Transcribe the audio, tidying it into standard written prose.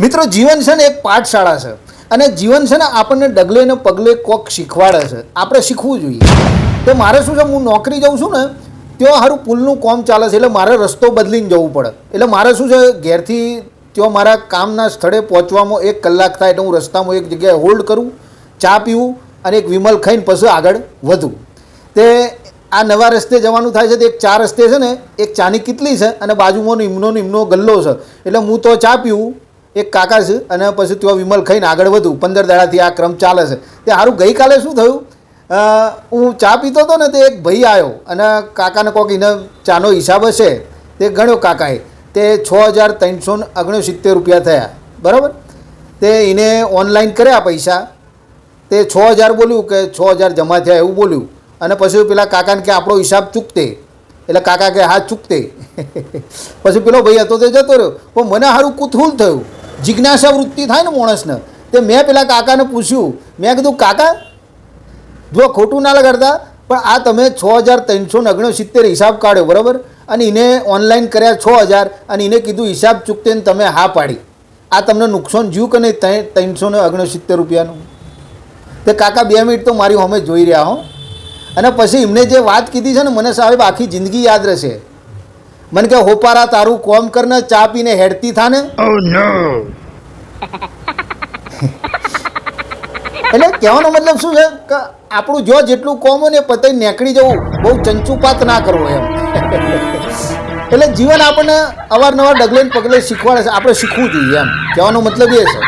મિત્રો, જીવન છે ને એક પાઠશાળા છે અને જીવન છે ને આપણને ડગલે ને પગલે કોક શીખવાડે છે. આપણે શીખવું જોઈએ. તો મારે શું છે, હું નોકરી જાઉં છું ને ત્યાં સારું પુલનું કામ ચાલે છે, એટલે મારે રસ્તો બદલીને જવું પડે. એટલે મારે શું છે, ઘેરથી ત્યાં મારા કામના સ્થળે પહોંચવામાં 1 કલાક થાય, એટલે હું રસ્તામાં એક જગ્યાએ હોલ્ડ કરું, ચા પીવું અને એક વિમલ ખાઈને પછી આગળ વધું. તે આ નવા રસ્તે જવાનું થાય છે, તો એક 4 રસ્તે છે ને એક ચાની કિટલી છે અને બાજુમાં નિમનો ગલ્લો છે. એટલે હું તો ચા પીવું, એક કાકા છે, અને પછી ત્યાં વિમલ ખાઈને આગળ વધું. 15 દાડાથી આ ક્રમ ચાલે છે. તે સારું ગઈકાલે શું થયું, હું ચા પીતો હતો ને, તે એક ભાઈ આવ્યો અને કાકાને કોક એને ચાનો હિસાબ હશે તે ગણ્યો કાકાએ, તે 6,369 રૂપિયા થયા. બરાબર. તે એને ઓનલાઈન કર્યા પૈસા, તે 6,000 બોલ્યું કે 6,000 જમા થયા એવું બોલ્યું. અને પછી પેલા કાકાને કે આપણો હિસાબ ચૂકતે, એટલે કાકા કે હા ચૂકતે. પછી પેલો ભાઈ હતો તે જતો રહ્યો. પણ મને સારું કુતૂહલ થયું, જિજ્ઞાસા વૃત્તિ થાય ને માણસને. તે મેં પેલા કાકાને પૂછ્યું, મેં કીધું કાકા જો ખોટું ના લગાડતા, પણ આ તમે 6,369 હિસાબ કાઢ્યો બરાબર, અને એને ઓનલાઈન કર્યા 6,000 અને એને કીધું હિસાબ ચૂકતે ને તમે હા પાડી, આ તમને નુકસાન જ્યું કે નહીં 369 રૂપિયાનું? તે કાકા 2 મિનિટ તો મારી સામે જોઈ રહ્યા હો. અને પછી એમને જે વાત કીધી છે ને, મને સાહેબ આખી જિંદગી યાદ રહેશે. મને કે હોપારા તારું કોમ કરને, ચા પીને હેડતી થાને. એટલે કહેવાનો મતલબ શું છે કે આપણું જો જેટલું કોમ હોય ને પતાઈ નીકળી જવું, બહુ ચંચુપાત ના કરવો એમ. એટલે જીવન આપણને અવારનવાર ડગલે પગલે શીખવાડે છે, આપણે શીખવું જોઈએ એમ કહેવાનો મતલબ એ છે.